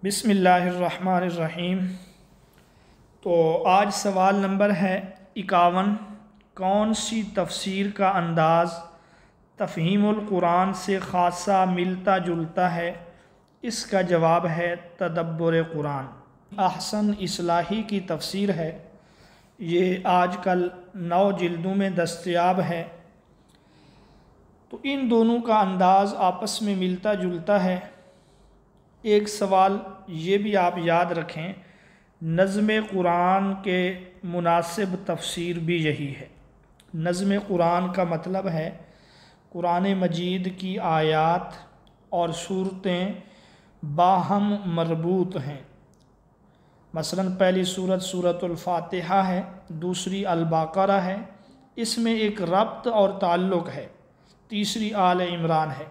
بسم اللہ الرحمن الرحیم۔ تو آج سوال نمبر ہے 51۔ کون سی تفسیر کا انداز تفہیم القرآن سے خاصا ملتا جلتا ہے؟ اس کا جواب ہے تدبر قرآن۔ احسن اصلاحی کی تفسیر ہے، یہ آج کل 9 جلدوں میں دستیاب ہے۔ تو ان دونوں کا انداز آپس میں ملتا جلتا ہے۔ ایک سوال یہ بھی آپ یاد رکھیں، نظم قرآن کے مناسب تفسیر بھی یہی ہے۔ نظم قرآن کا مطلب ہے قرآن مجید کی آیات اور صورتیں باہم مربوط ہیں۔ مثلا پہلی سورت الفاتحہ ہے، دوسری البقرہ ہے، اس میں ایک ربط اور تعلق ہے، تیسری آل عمران ہے۔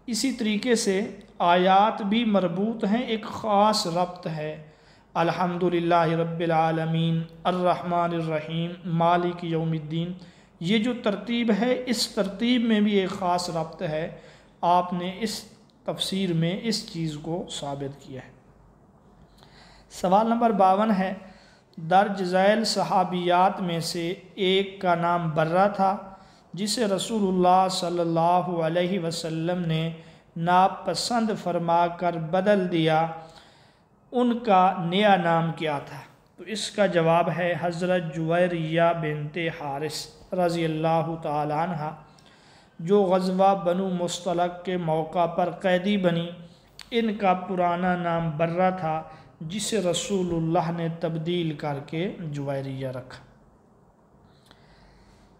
اسی طریقے سے آیات بھی مربوط ہیں، ایک خاص ربط ہے، الحمدللہ رب العالمین، الرحمن الرحیم، مالک یوم الدین۔ یہ جو ترتیب ہے، اس ترتیب میں بھی ایک خاص ربط ہے۔ آپ نے اس تفسیر میں اس چیز کو ثابت کیا ہے۔ سوال نمبر 52 ہے، درج ذیل صحابیات میں سے ایک کا نام برہ تھا جسے رسول اللہ صلی اللہ علیہ وسلم نے ناپسند فرما کر بدل دیا، ان کا نیا نام کیا تھا؟ تو اس کا جواب ہے حضرت جویریہ بنت حارث رضی اللہ تعالی عنہ، جو غزوہ بنو مصطلق کے موقع پر قیدی بنی۔ ان کا پرانا نام برہ تھا جسے رسول اللہ نے تبدیل کر کے جویریہ رکھا۔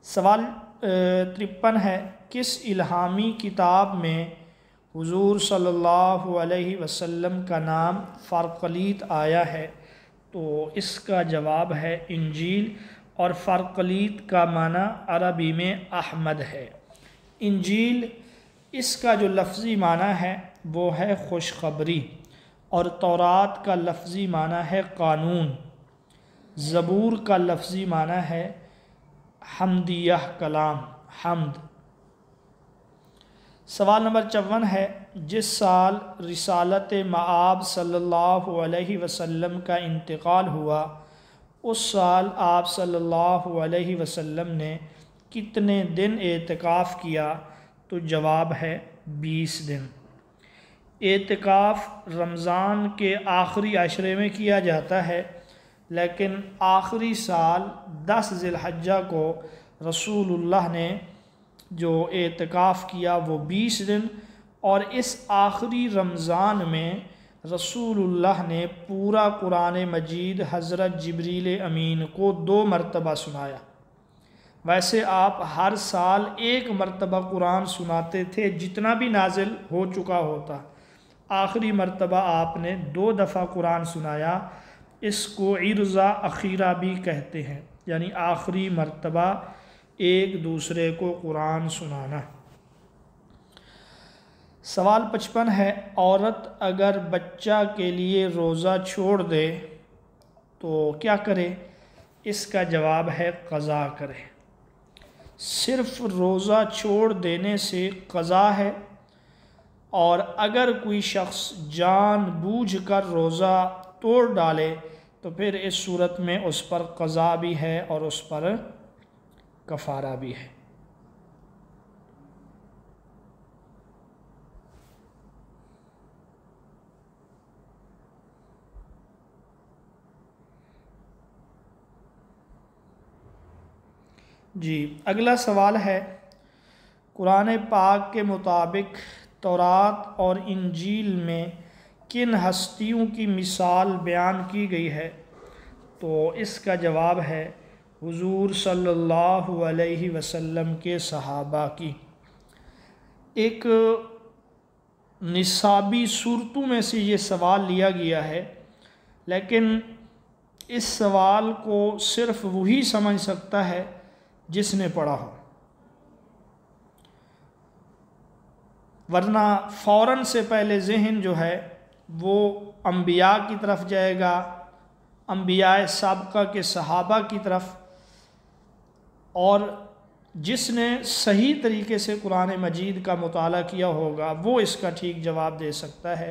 سوال 53 ہے، کس الہامی کتاب میں حضور صلی اللہ علیہ وسلم کا نام فرقلیط آیا ہے؟ تو اس کا جواب ہے انجیل، اور فرقلیط کا معنی عربی میں احمد ہے۔ انجیل اس کا جو لفظی معنی ہے وہ ہے خوشخبری، اور تورات کا لفظی معنی ہے قانون، زبور کا لفظی معنی ہے حمدیہ کلام، حمد۔ سوال نمبر 54 ہے، جس سال رسالت مآب صلی اللہ علیہ وسلم کا انتقال ہوا، اس سال آپ صلی اللہ علیہ وسلم نے کتنے دن اعتکاف کیا؟ تو جواب ہے 20 دن۔ اعتکاف رمضان کے آخری عشرے میں کیا جاتا ہے، لیکن آخری سال 10 ذی الحجہ کو رسول اللہ نے جو اعتکاف کیا وہ 20 دن، اور اس آخری رمضان میں رسول اللہ نے پورا قرآن مجید حضرت جبریل امین کو 2 مرتبہ سنایا۔ ویسے آپ ہر سال 1 مرتبہ قرآن سناتے تھے جتنا بھی نازل ہو چکا ہوتا، آخری مرتبہ آپ نے 2 دفعہ قرآن سنایا۔ اس کو عرضہ اخیرہ بھی کہتے ہیں، یعنی آخری مرتبہ ایک دوسرے کو قرآن سنانا۔ سوال 55 ہے، عورت اگر بچہ کے لیے روزہ چھوڑ دے تو کیا کرے؟ اس کا جواب ہے قضا کرے۔ صرف روزہ چھوڑ دینے سے قضا ہے، اور اگر کوئی شخص جان بوجھ کر روزہ توڑ ڈالے تو پھر اس صورت میں اس پر قضا بھی ہے اور اس پر کفارہ بھی ہے۔ جی، اگلا سوال ہے، قرآن پاک کے مطابق تورات اور انجیل میں کن ہستیوں کی مثال بیان کی گئی ہے؟ تو اس کا جواب ہے حضور صلی اللہ علیہ وسلم کے صحابہ کی۔ ایک نصابی صورتوں میں سے یہ سوال لیا گیا ہے، لیکن اس سوال کو صرف وہی سمجھ سکتا ہے جس نے پڑھا ہو، ورنہ فوراً سے پہلے ذہن جو ہے وہ انبیاء کی طرف جائے گا، انبیاء سابقہ کے صحابہ کی طرف، اور جس نے صحیح طریقے سے قرآن مجید کا مطالعہ کیا ہوگا وہ اس کا ٹھیک جواب دے سکتا ہے۔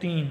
3।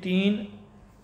3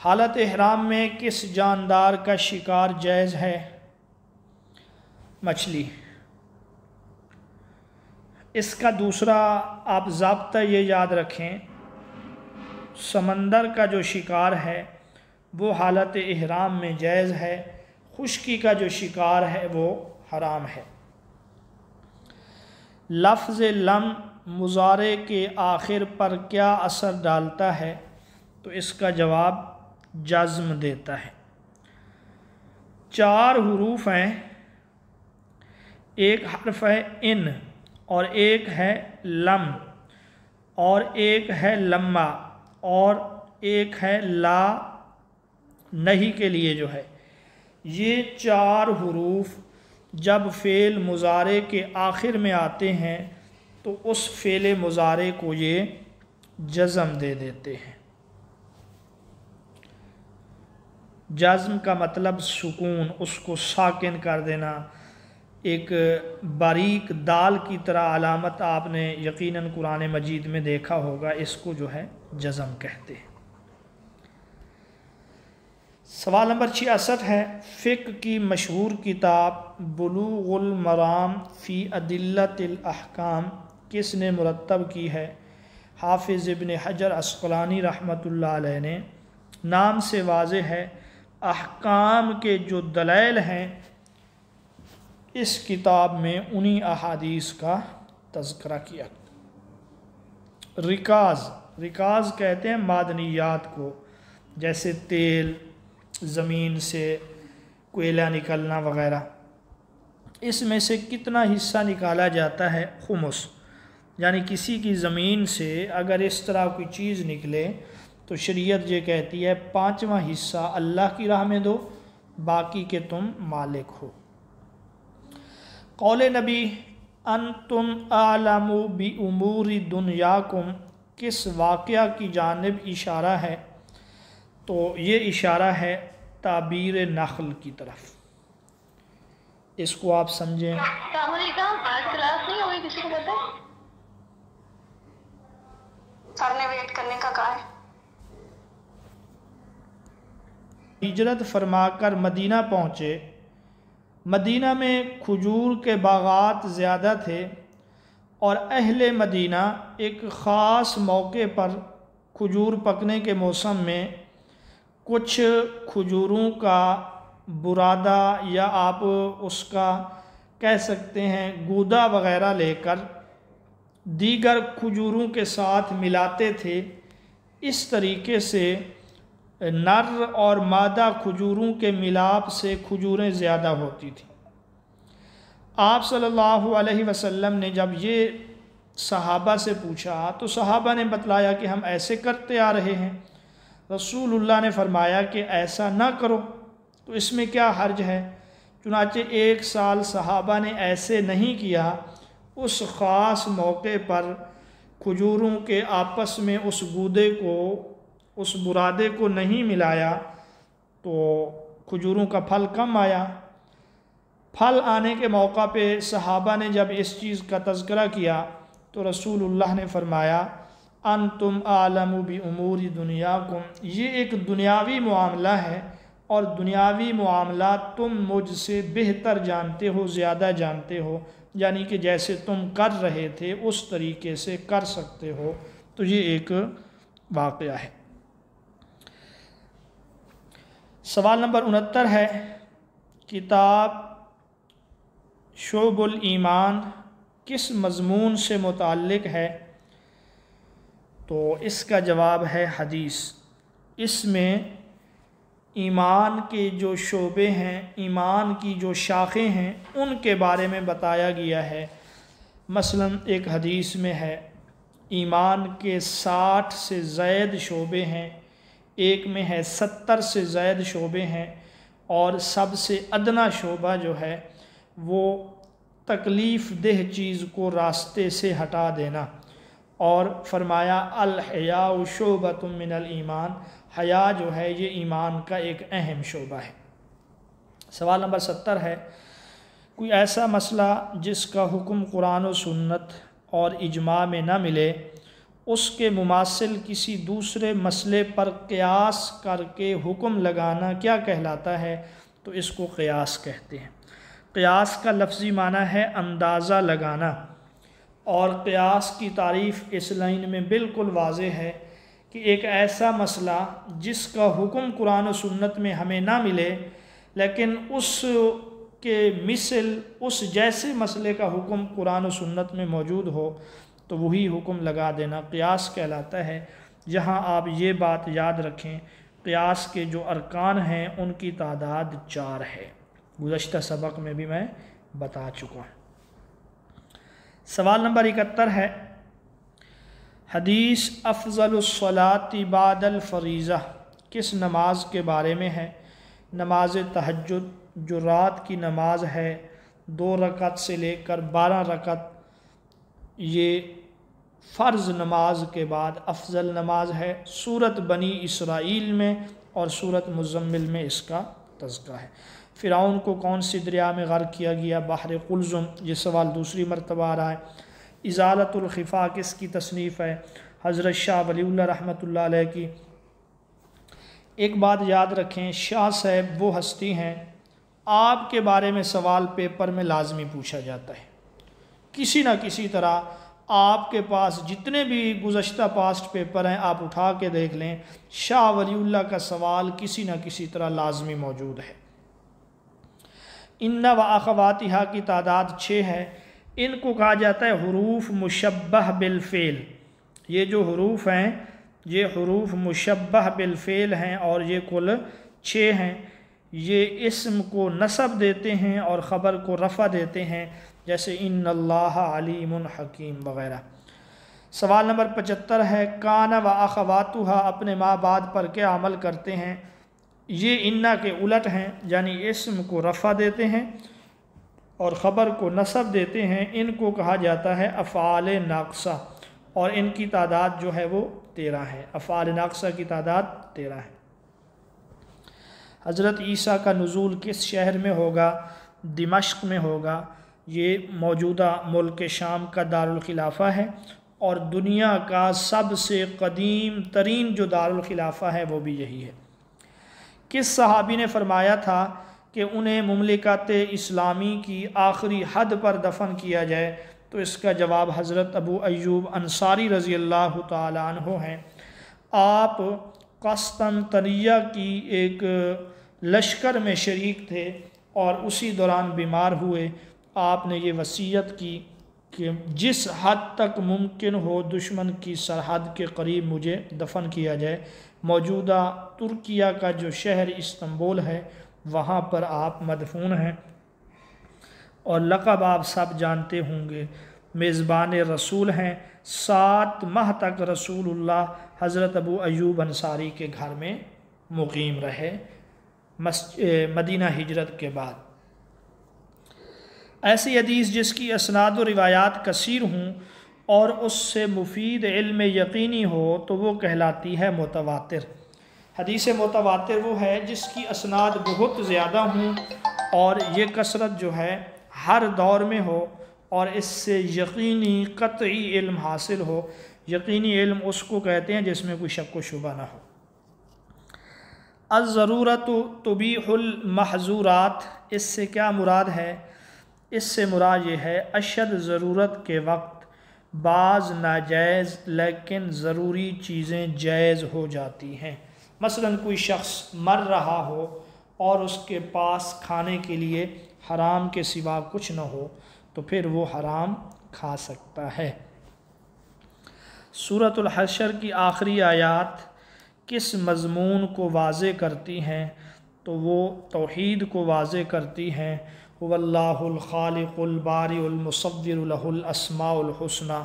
حالت احرام میں کس جاندار کا شکار جائز ہے؟ مچھلی۔ اس کا دوسرا آپ ضابطہ یہ یاد رکھیں، سمندر کا جو شکار ہے وہ حالت احرام میں جائز ہے، خشکی کا جو شکار ہے وہ حرام ہے۔ لفظ لم مضارع کے آخر پر کیا اثر ڈالتا ہے؟ تو اس کا جواب جزم دیتا ہے۔ 4 حروف ہیں، ایک حرف ہے ان، اور ایک ہے لم، اور ایک ہے لما، اور ایک ہے لا نہیں کے لیے جو ہے۔ یہ 4 حروف جب فعل مضارع کے آخر میں آتے ہیں تو اس فعل مضارع کو یہ جزم دے دیتے ہیں۔ جزم کا مطلب سکون، اس کو ساکن کر دینا، ایک باریک دال کی طرح علامت آپ نے یقیناً قرآن مجید میں دیکھا ہوگا، اس کو جو ہے جزم کہتے ہیں۔ سوال نمبر 66 ہے، فقہ کی مشہور کتاب بلوغ المرام فی ادلۃ الاحکام کس نے مرتب کی ہے؟ حافظ ابن حجر عسقلانی رحمۃ اللہ علیہ نے۔ نام سے واضح ہے احکام کے جو دلائل ہیں اس کتاب میں انہی احادیث کا تذکرہ کیا۔ رکاز کہتے ہیں معدنیات کو، جیسے تیل، زمین سے کوئلہ نکلنا وغیرہ۔ اس میں سے کتنا حصہ نکالا جاتا ہے؟ خمس، یعنی کسی کی زمین سے اگر اس طرح کوئی چیز نکلے تو شریعت یہ کہتی ہے 5واں حصہ اللہ کی راہ میں دو، باقی کے تم مالک ہو۔ قول نبی انتم اعلم بامور دنیاکم کس واقعہ کی جانب اشارہ ہے؟ تو یہ اشارہ ہے تعبیر نخل کی طرف۔ اس کو آپ سمجھیں۔ السلام علیکم، آج کلاس نہیں ہوئی، کسی کو پتہ ہے؟ سر نے ویٹ کرنے کا کہا ہے۔ ہجرت فرما کر مدینہ پہنچے۔ مدینہ میں کھجور کے باغات زیادہ تھے اور اہل مدینہ ایک خاص موقع پر کھجور پکنے کے موسم میں کچھ کھجوروں کا برادہ یا آپ اس کا کہہ سکتے ہیں گودا وغیرہ لے کر دیگر کھجوروں کے ساتھ ملاتے تھے۔ اس طریقے سے نر اور مادہ کھجوروں کے ملاپ سے کھجوریں زیادہ ہوتی تھیں۔ آپ صلی اللہ علیہ وسلم نے جب یہ صحابہ سے پوچھا تو صحابہ نے بتلایا کہ ہم ایسے کرتے آ رہے ہیں۔ رسول اللہ نے فرمایا کہ ایسا نہ کرو، تو اس میں کیا حرج ہے؟ چنانچہ 1 سال صحابہ نے ایسے نہیں کیا، اس خاص موقع پر کھجوروں کے آپس میں اس گودے کو، اس برادے کو نہیں ملایا تو کھجوروں کا پھل کم آیا۔ پھل آنے کے موقع پہ صحابہ نے جب اس چیز کا تذکرہ کیا تو رسول اللہ نے فرمایا انتم اعلم بامور دنیاکم، یہ ایک دنیاوی معاملہ ہے اور دنیاوی معاملات تم مجھ سے بہتر جانتے ہو، زیادہ جانتے ہو، یعنی کہ جیسے تم کر رہے تھے اس طریقے سے کر سکتے ہو۔ تو یہ ایک واقعہ ہے۔ سوال نمبر 69 ہے، کتاب شعب الایمان کس مضمون سے متعلق ہے؟ تو اس کا جواب ہے حدیث۔ اس میں ایمان کے جو شعبے ہیں، ایمان کی جو شاخیں ہیں، ان کے بارے میں بتایا گیا ہے۔ مثلا ایک حدیث میں ہے ایمان کے 60 سے زائد شعبے ہیں، ایک میں ہے 70 سے زائد شعبے ہیں، اور سب سے ادنا شعبہ جو ہے وہ تکلیف دہ چیز کو راستے سے ہٹا دینا، اور فرمایا الحیاء شعبۃ من الایمان، حیا جو ہے یہ ایمان کا ایک اہم شعبہ ہے۔ سوال نمبر 70 ہے، کوئی ایسا مسئلہ جس کا حکم قرآن و سنت اور اجماع میں نہ ملے، اس کے مماثل کسی دوسرے مسئلے پر قیاس کر کے حکم لگانا کیا کہلاتا ہے؟ تو اس کو قیاس کہتے ہیں۔ قیاس کا لفظی معنی ہے اندازہ لگانا، اور قیاس کی تعریف اس لائن میں بالکل واضح ہے کہ ایک ایسا مسئلہ جس کا حکم قرآن و سنت میں ہمیں نہ ملے لیکن اس کے مثل اس جیسے مسئلے کا حکم قرآن و سنت میں موجود ہو تو وہی حکم لگا دینا قیاس کہلاتا ہے۔ جہاں آپ یہ بات یاد رکھیں، قیاس کے جو ارکان ہیں ان کی تعداد 4 ہے، گزشتہ سبق میں بھی میں بتا چکا ہوں۔ سوال نمبر 71 ہے، حدیث افضل الصلاۃ بعد الفریضہ کس نماز کے بارے میں ہے؟ نماز تہجد جو رات کی نماز ہے، 2 رکعت سے لے کر 12 رکعت، یہ فرض نماز کے بعد افضل نماز ہے۔ سورت بنی اسرائیل میں اور سورت مزمل میں اس کا تذکرہ ہے۔ فرعون کو کون سی دریا میں غرق کیا گیا؟ بحر قلزم۔ یہ سوال دوسری مرتبہ آ رہا ہے۔ ازالۃ الخفا کس کی تصنیف ہے؟ حضرت شاہ ولی اللہ رحمۃ اللہ علیہ کی۔ ایک بات یاد رکھیں، شاہ صاحب وہ ہستی ہیں آپ کے بارے میں سوال پیپر میں لازمی پوچھا جاتا ہے، کسی نہ کسی طرح آپ کے پاس جتنے بھی گزشتہ پاسٹ پیپر ہیں آپ اٹھا کے دیکھ لیں، شاہ ولی اللہ کا سوال کسی نہ کسی طرح لازمی موجود ہے۔ ان و اخواتہا کی تعداد 6 ہے۔ ان کو کہا جاتا ہے حروف مشبہ بالفعل۔ یہ جو حروف ہیں یہ حروف مشبہ بالفعل ہیں اور یہ کل 6 ہیں۔ یہ اسم کو نصب دیتے ہیں اور خبر کو رفع دیتے ہیں، جیسے ان اللہ علیم حکیم وغیرہ۔ سوال نمبر 75 ہے، کان و اخواتہا اپنے ماں بعد پر کیا عمل کرتے ہیں؟ یہ انا کے الٹ ہیں، یعنی اسم کو رفع دیتے ہیں اور خبر کو نصب دیتے ہیں۔ ان کو کہا جاتا ہے افعال ناقصہ، اور ان کی تعداد جو ہے وہ 13 ہے۔ افعال ناقصہ کی تعداد 13 ہے۔ حضرت عیسیٰ کا نزول کس شہر میں ہوگا؟ دمشق میں ہوگا۔ یہ موجودہ ملک شام کا دارالخلافہ ہے اور دنیا کا سب سے قدیم ترین جو دارالخلافہ ہے وہ بھی یہی ہے۔ کس صحابی نے فرمایا تھا کہ انہیں مملکت اسلامی کی آخری حد پر دفن کیا جائے؟ تو اس کا جواب حضرت ابو ایوب انصاری رضی اللہ تعالیٰ عنہ ہیں۔ آپ قسطنطنیہ کی ایک لشکر میں شریک تھے اور اسی دوران بیمار ہوئے۔ آپ نے یہ وصیت کی کہ جس حد تک ممکن ہو دشمن کی سرحد کے قریب مجھے دفن کیا جائے۔ موجودہ ترکیہ کا جو شہر استنبول ہے وہاں پر آپ مدفون ہیں، اور لقب آپ سب جانتے ہوں گے، میزبان رسول ہیں۔ 7 ماہ تک رسول اللہ حضرت ابو ایوب انصاری کے گھر میں مقیم رہے مدینہ ہجرت کے بعد۔ ایسی حدیث جس کی اسناد و روایات کثیر ہوں اور اس سے مفید علم یقینی ہو تو وہ کہلاتی ہے متواتر۔ حدیث متواتر وہ ہے جس کی اسناد بہت زیادہ ہوں اور یہ کثرت جو ہے ہر دور میں ہو اور اس سے یقینی قطعی علم حاصل ہو۔ یقینی علم اس کو کہتے ہیں جس میں کوئی شک و شبہ نہ ہو۔ الضرورت تبیح المحظورات، اس سے کیا مراد ہے؟ اس سے مراد یہ ہے اشد ضرورت کے وقت بعض ناجائز لیکن ضروری چیزیں جائز ہو جاتی ہیں۔ مثلا کوئی شخص مر رہا ہو اور اس کے پاس کھانے کے لیے حرام کے سوا کچھ نہ ہو تو پھر وہ حرام کھا سکتا ہے۔ سورۃ الحشر کی آخری آیات کس مضمون کو واضح کرتی ہیں؟ تو وہ توحید کو واضح کرتی ہیں۔ هو اللہ الخالق البارئ المصور لہ الاسماء الحسنی۔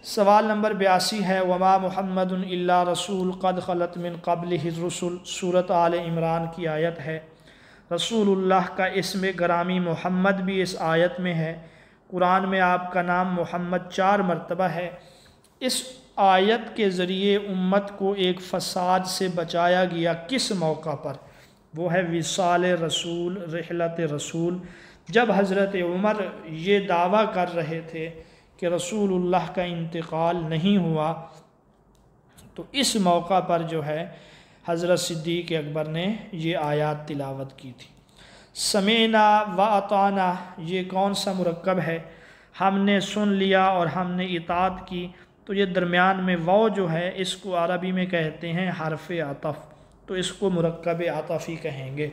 سوال نمبر 82 ہے، وما محمد الا رسول قد خلت من قبلہ الرسل، سورۃ آل عمران کی آیت ہے۔ رسول اللہ کا اسم گرامی محمد بھی اس آیت میں ہے۔ قرآن میں آپ کا نام محمد 4 مرتبہ ہے۔ اس آیت کے ذریعے امت کو ایک فساد سے بچایا گیا۔ کس موقع پر؟ وہ ہے وصال رسول، رحلت رسول، جب حضرت عمر یہ دعویٰ کر رہے تھے کہ رسول اللہ کا انتقال نہیں ہوا، تو اس موقع پر جو ہے حضرت صدیق اکبر نے یہ آیات تلاوت کی تھی۔ سمعنا و اطعنا، یہ کون سا مرکب ہے؟ ہم نے سن لیا اور ہم نے اطاعت کی، تو یہ درمیان میں واو جو ہے اس کو عربی میں کہتے ہیں حرف عطف، تو اس کو مرکب عطفی کہیں گے۔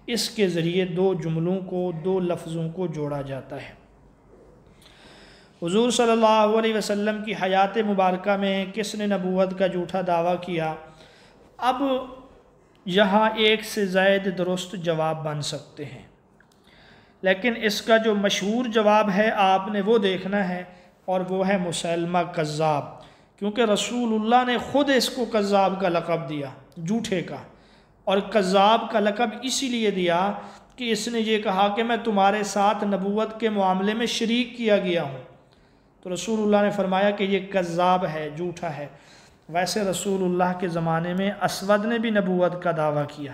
اس کے ذریعے دو جملوں کو، دو لفظوں کو جوڑا جاتا ہے۔ حضور صلی اللہ علیہ وسلم کی حیات مبارکہ میں کس نے نبوت کا جھوٹا دعویٰ کیا؟ اب یہاں ایک سے زائد درست جواب بن سکتے ہیں، لیکن اس کا جو مشہور جواب ہے آپ نے وہ دیکھنا ہے، اور وہ ہے مسیلمہ کذاب، کیونکہ رسول اللہ نے خود اس کو کذاب کا لقب دیا، جھوٹے کا، اور کذاب کا لقب اسی لیے دیا کہ اس نے یہ کہا کہ میں تمہارے ساتھ نبوت کے معاملے میں شریک کیا گیا ہوں، تو رسول اللہ نے فرمایا کہ یہ کذاب ہے، جھوٹا ہے۔ ویسے رسول اللہ کے زمانے میں اسود نے بھی نبوت کا دعویٰ کیا،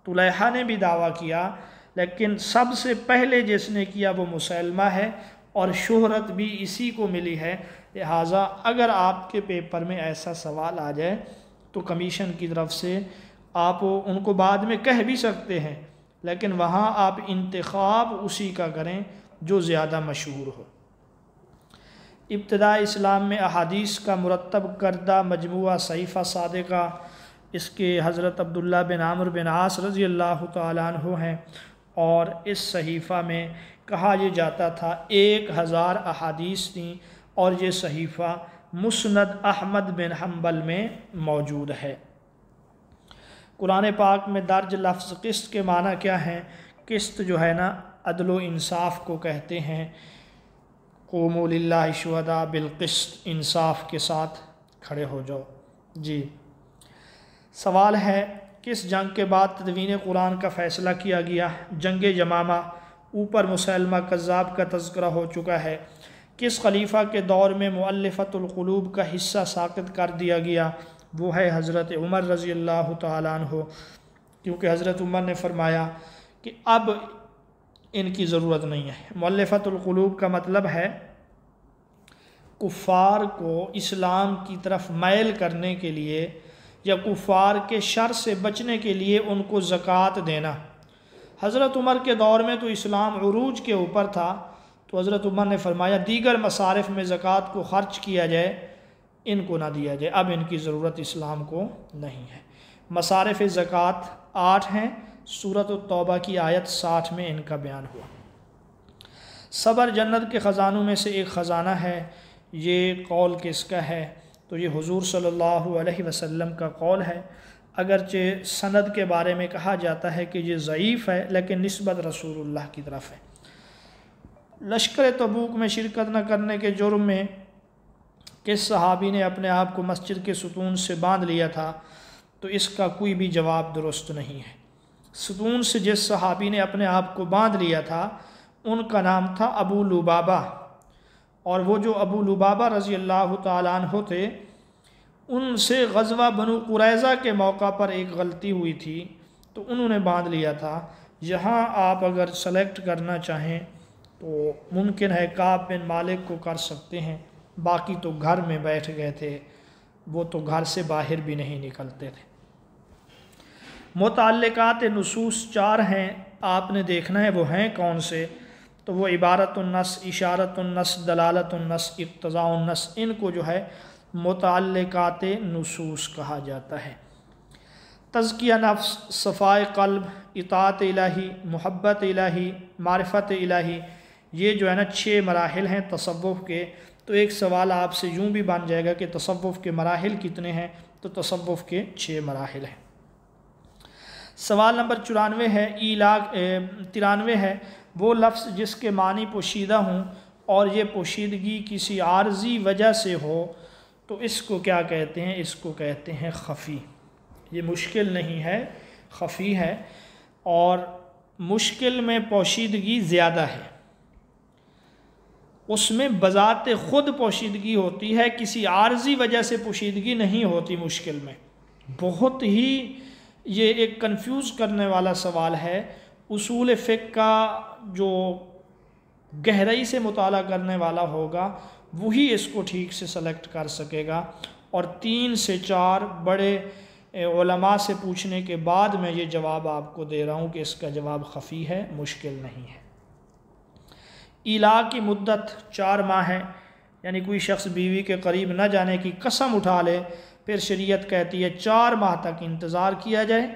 طلیحہ نے بھی دعویٰ کیا، لیکن سب سے پہلے جس نے کیا وہ مسیلمہ ہے، اور شہرت بھی اسی کو ملی ہے۔ لہٰذا اگر آپ کے پیپر میں ایسا سوال آ جائے تو کمیشن کی طرف سے آپ ان کو بعد میں کہہ بھی سکتے ہیں، لیکن وہاں آپ انتخاب اسی کا کریں جو زیادہ مشہور ہو۔ ابتداء اسلام میں احادیث کا مرتب کردہ مجموعہ صحیفہ صادقہ، اس کے حضرت عبداللہ بن عمرو بن عاص رضی اللہ تعالیٰ عنہ ہیں، اور اس صحیفہ میں کہا یہ جاتا تھا 1000 احادیث تھیں، اور یہ صحیفہ مسند احمد بن حنبل میں موجود ہے۔ قرآن پاک میں درج لفظ قسط کے معنی کیا ہیں؟ قسط جو ہے نا عدل و انصاف کو کہتے ہیں۔ قوموا للہ شہداء بالقسط، انصاف کے ساتھ کھڑے ہو جاؤ۔ جی، سوال ہے کس جنگ کے بعد تدوین قرآن کا فیصلہ کیا گیا؟ جنگ یمامہ۔ اوپر مسیلمہ کذاب کا تذکرہ ہو چکا ہے۔ کس خلیفہ کے دور میں مؤلفۃ القلوب کا حصہ ساقط کر دیا گیا؟ وہ ہے حضرت عمر رضی اللہ تعالیٰ عنہ، کیونکہ حضرت عمر نے فرمایا کہ اب ان کی ضرورت نہیں ہے۔ مؤلفۃ القلوب کا مطلب ہے کفار کو اسلام کی طرف میل کرنے کے لیے یا کفار کے شر سے بچنے کے لیے ان کو زکوٰۃ دینا۔ حضرت عمر کے دور میں تو اسلام عروج کے اوپر تھا، تو حضرت عمر نے فرمایا دیگر مصارف میں زکوٰۃ کو خرچ کیا جائے، ان کو نہ دیا جائے، اب ان کی ضرورت اسلام کو نہیں ہے۔ مصارف زکوٰۃ 8 ہیں، سورۃ التوبہ کی آیت 60 میں ان کا بیان ہوا۔ صبر جنت کے خزانوں میں سے ایک خزانہ ہے، یہ قول کس کا ہے؟ تو یہ حضور صلی اللہ علیہ وسلم کا قول ہے، اگرچہ سند کے بارے میں کہا جاتا ہے کہ یہ ضعیف ہے، لیکن نسبت رسول اللہ کی طرف ہے۔ لشکر تبوک میں شرکت نہ کرنے کے جرم میں کس صحابی نے اپنے آپ کو مسجد کے ستون سے باندھ لیا تھا؟ تو اس کا کوئی بھی جواب درست نہیں ہے۔ ستون سے جس صحابی نے اپنے آپ کو باندھ لیا تھا ان کا نام تھا ابو لبابہ، اور وہ جو ابو لبابہ رضی اللہ تعالیٰ عنہ تھے، ان سے غزوہ بنو قریظہ کے موقع پر ایک غلطی ہوئی تھی تو انہوں نے باندھ لیا تھا۔ یہاں آپ اگر سلیکٹ کرنا چاہیں تو ممکن ہے کعب بن مالک کو کر سکتے ہیں، باقی تو گھر میں بیٹھ گئے تھے، وہ تو گھر سے باہر بھی نہیں نکلتے تھے۔ متعلقات نصوص 4 ہیں، آپ نے دیکھنا ہے وہ ہیں کون سے؟ تو وہ عبارت النص، اشارت النص، دلالت النص، اقتضاء النص، ان کو جو ہے متعلقات نصوص کہا جاتا ہے۔ تزکیہ نفس، صفائے قلب، اطاعت الہی، محبت الہی، معرفت الہی، یہ جو ہے نا 6 مراحل ہیں تصوف کے۔ تو ایک سوال آپ سے یوں بھی بن جائے گا کہ تصوف کے مراحل کتنے ہیں؟ تو تصوف کے 6 مراحل ہیں۔ سوال نمبر 94 ہے، 93 ہے، وہ لفظ جس کے معنی پوشیدہ ہوں اور یہ پوشیدگی کسی عارضی وجہ سے ہو تو اس کو کیا کہتے ہیں؟ اس کو کہتے ہیں خفی۔ یہ مشکل نہیں ہے، خفی ہے، اور مشکل میں پوشیدگی زیادہ ہے، اس میں بذات خود پوشیدگی ہوتی ہے، کسی عارضی وجہ سے پوشیدگی نہیں ہوتی مشکل میں۔ بہت ہی یہ ایک کنفیوز کرنے والا سوال ہے۔ اصول فقہ کا جو گہرائی سے مطالعہ کرنے والا ہوگا وہی اس کو ٹھیک سے سلیکٹ کر سکے گا، اور 3 سے 4 بڑے علماء سے پوچھنے کے بعد میں یہ جواب آپ کو دے رہا ہوں کہ اس کا جواب خفی ہے، مشکل نہیں ہے۔ ایلا کی مدت 4 ماہ ہے، یعنی کوئی شخص بیوی کے قریب نہ جانے کی قسم اٹھا لے، پھر شریعت کہتی ہے 4 ماہ تک انتظار کیا جائے،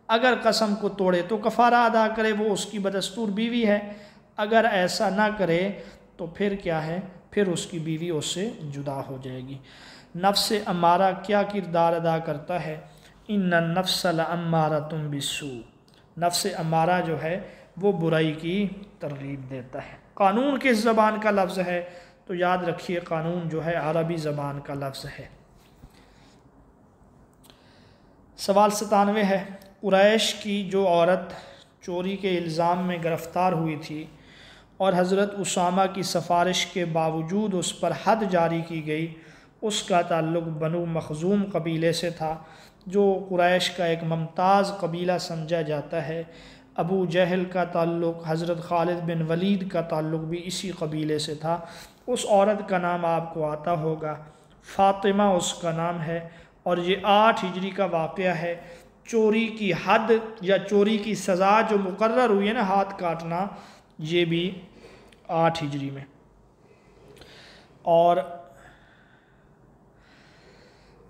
اگر قسم کو توڑے تو کفارہ ادا کرے، وہ اس کی بدستور بیوی ہے، اگر ایسا نہ کرے تو پھر کیا ہے، پھر اس کی بیوی اس سے جدا ہو جائے گی۔ نفس امارہ کیا کردار ادا کرتا ہے؟ ان النفس لامارۃ بالسوء، نفس امارہ جو ہے وہ برائی کی ترغیب دیتا ہے۔ قانون کس زبان کا لفظ ہے؟ تو یاد رکھیے قانون جو ہے عربی زبان کا لفظ ہے۔ سوال 97 ہے، قریش کی جو عورت چوری کے الزام میں گرفتار ہوئی تھی اور حضرت اسامہ کی سفارش کے باوجود اس پر حد جاری کی گئی، اس کا تعلق بنو مخزوم قبیلے سے تھا، جو قریش کا ایک ممتاز قبیلہ سمجھا جاتا ہے۔ ابو جہل کا تعلق، حضرت خالد بن ولید کا تعلق بھی اسی قبیلے سے تھا۔ اس عورت کا نام آپ کو آتا ہوگا، فاطمہ اس کا نام ہے، اور یہ 8 ہجری کا واقعہ ہے۔ چوری کی حد یا چوری کی سزا جو مقرر ہوئی ہے نا، ہاتھ کاٹنا، یہ بھی 8 ہجری میں۔ اور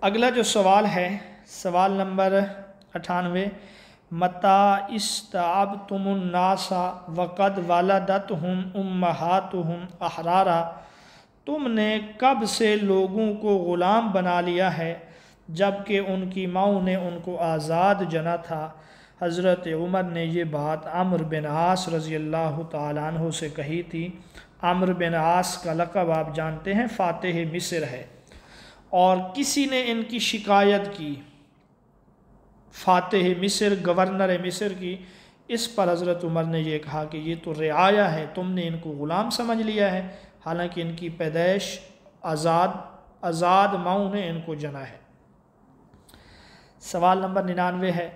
اگلا جو سوال ہے، سوال نمبر 98، متى استعبتم الناس وقد ولدتهم امہاتهم احرارا، تم نے کب سے لوگوں کو غلام بنا لیا ہے جبکہ ان کی ماؤں نے ان کو آزاد جنا تھا۔ حضرت عمر نے یہ بات عمرو بن عاص رضی اللہ تعالیٰ عنہ سے کہی تھی۔ عمرو بن عاص کا لقب آپ جانتے ہیں فاتح مصر ہے، اور کسی نے ان کی شکایت کی، فاتح مصر، گورنر مصر کی، اس پر حضرت عمر نے یہ کہا کہ یہ تو رعایا ہے، تم نے ان کو غلام سمجھ لیا ہے، حالانکہ ان کی پیدائش آزاد ماؤں نے ان کو جنا ہے۔ سوال نمبر 99 ہے،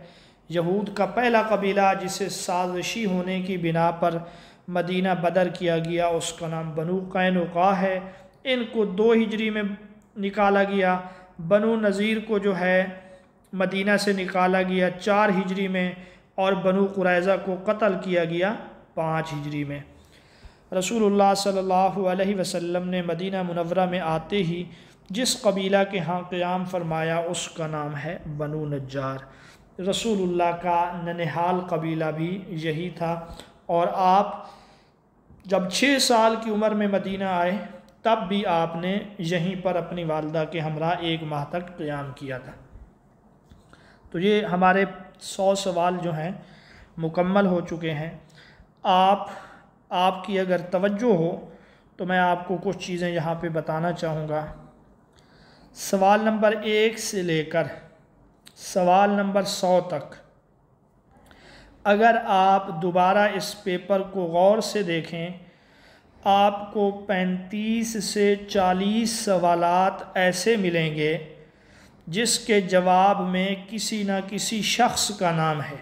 یہود کا پہلا قبیلہ جسے سازشی ہونے کی بنا پر مدینہ بدر کیا گیا، اس کا نام بنو قینقاع ہے۔ ان کو 2 ہجری میں نکالا گیا۔ بنو نذیر کو جو ہے مدینہ سے نکالا گیا 4 ہجری میں، اور بنو قریظہ کو قتل کیا گیا 5 ہجری میں۔ رسول اللہ صلی اللہ علیہ وسلم نے مدینہ منورہ میں آتے ہی جس قبیلہ کے ہاں قیام فرمایا اس کا نام ہے بنو نجار۔ رسول اللہ کا ننہال قبیلہ بھی یہی تھا، اور آپ جب 6 سال کی عمر میں مدینہ آئے تب بھی آپ نے یہیں پر اپنی والدہ کے ہمراہ 1 ماہ تک قیام کیا تھا۔ تو یہ ہمارے 100 سوال جو ہیں مکمل ہو چکے ہیں۔ آپ کی اگر توجہ ہو تو میں آپ کو کچھ چیزیں یہاں پہ بتانا چاہوں گا۔ سوال نمبر 1 سے لے کر سوال نمبر 100 تک اگر آپ دوبارہ اس پیپر کو غور سے دیکھیں، آپ کو 35 سے 40 سوالات ایسے ملیں گے جس کے جواب میں کسی نہ کسی شخص کا نام ہے۔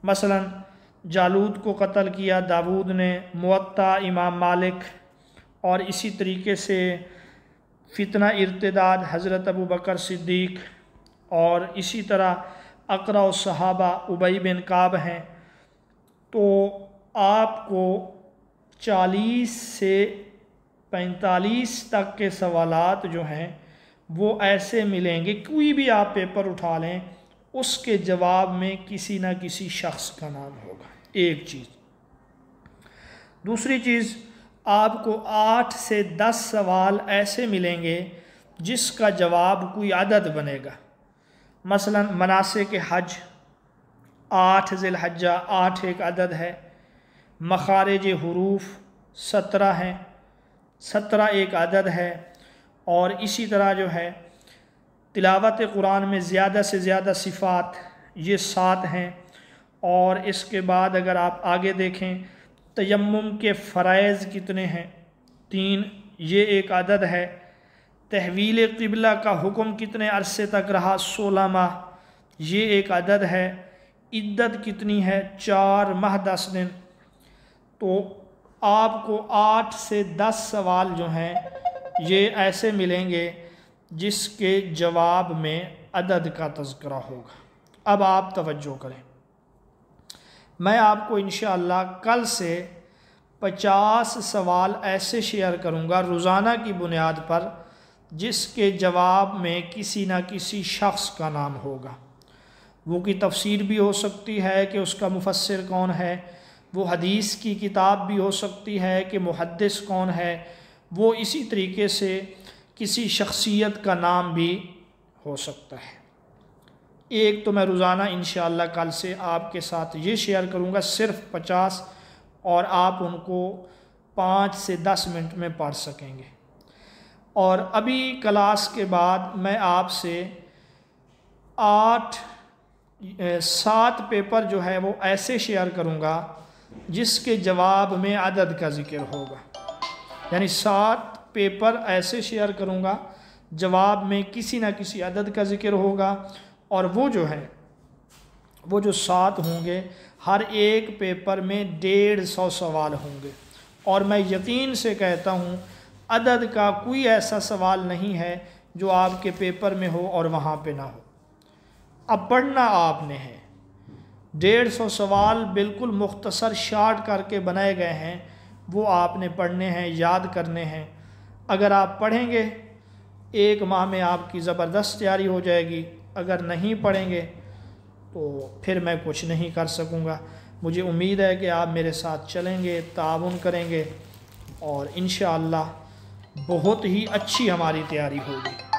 مثلا جالوت کو قتل کیا داود نے، موطا امام مالک، اور اسی طریقے سے فتنہ ارتداد حضرت ابو بکر صدیق، اور اسی طرح اقرا الصحابہ ابی بن کعب ہیں۔ تو آپ کو 40 سے 45 تک کے سوالات جو ہیں وہ ایسے ملیں گے، کوئی بھی آپ پیپر اٹھا لیں اس کے جواب میں کسی نہ کسی شخص کا نام ہوگا، ایک چیز۔ دوسری چیز، آپ کو 8 سے 10 سوال ایسے ملیں گے جس کا جواب کوئی عدد بنے گا۔ مثلا مناسک حج، 8 ذی الحجہ، 8 ایک عدد ہے۔ مخارج حروف 17 ہیں، 17 ایک عدد ہے۔ اور اسی طرح جو ہے تلاوت قرآن میں زیادہ سے زیادہ صفات، یہ 7 ہیں۔ اور اس کے بعد اگر آپ آگے دیکھیں تیمم کے فرائض کتنے ہیں؟ 3، یہ ایک عدد ہے۔ تحویل قبلہ کا حکم کتنے عرصے تک رہا؟ 16 ماہ، یہ ایک عدد ہے۔ عدت کتنی ہے؟ 4 ماہ 10 دن۔ تو آپ کو 8 سے 10 سوال جو ہیں یہ ایسے ملیں گے جس کے جواب میں عدد کا تذکرہ ہوگا۔ اب آپ توجہ کریں، میں آپ کو انشاءاللہ کل سے 50 سوال ایسے شیئر کروں گا روزانہ کی بنیاد پر جس کے جواب میں کسی نہ کسی شخص کا نام ہوگا۔ وہ کی تفسیر بھی ہو سکتی ہے کہ اس کا مفسر کون ہے، وہ حدیث کی کتاب بھی ہو سکتی ہے کہ محدث کون ہے، وہ اسی طریقے سے کسی شخصیت کا نام بھی ہو سکتا ہے۔ ایک تو میں روزانہ انشاءاللہ کل سے آپ کے ساتھ یہ شیئر کروں گا صرف 50، اور آپ ان کو 5 سے 10 منٹ میں پڑھ سکیں گے۔ اور ابھی کلاس کے بعد میں آپ سے 7 پیپر جو ہے وہ ایسے شیئر کروں گا جس کے جواب میں عدد کا ذکر ہوگا، یعنی 7 پیپر ایسے شیئر کروں گا جواب میں کسی نہ کسی عدد کا ذکر ہوگا، اور وہ جو 7 ہوں گے ہر ایک پیپر میں 150 سوال ہوں گے، اور میں یقین سے کہتا ہوں عدد کا کوئی ایسا سوال نہیں ہے جو آپ کے پیپر میں ہو اور وہاں پہ نہ ہو۔ اب پڑھنا آپ نے ہے، 150 سوال بالکل مختصر شارٹ کر کے بنائے گئے ہیں، وہ آپ نے پڑھنے ہیں، یاد کرنے ہیں۔ اگر آپ پڑھیں گے 1 ماہ میں آپ کی زبردست تیاری ہو جائے گی، اگر نہیں پڑھیں گے تو پھر میں کچھ نہیں کر سکوں گا۔ مجھے امید ہے کہ آپ میرے ساتھ چلیں گے، تعاون کریں گے، اور انشاءاللہ بہت ہی اچھی ہماری تیاری ہوگی۔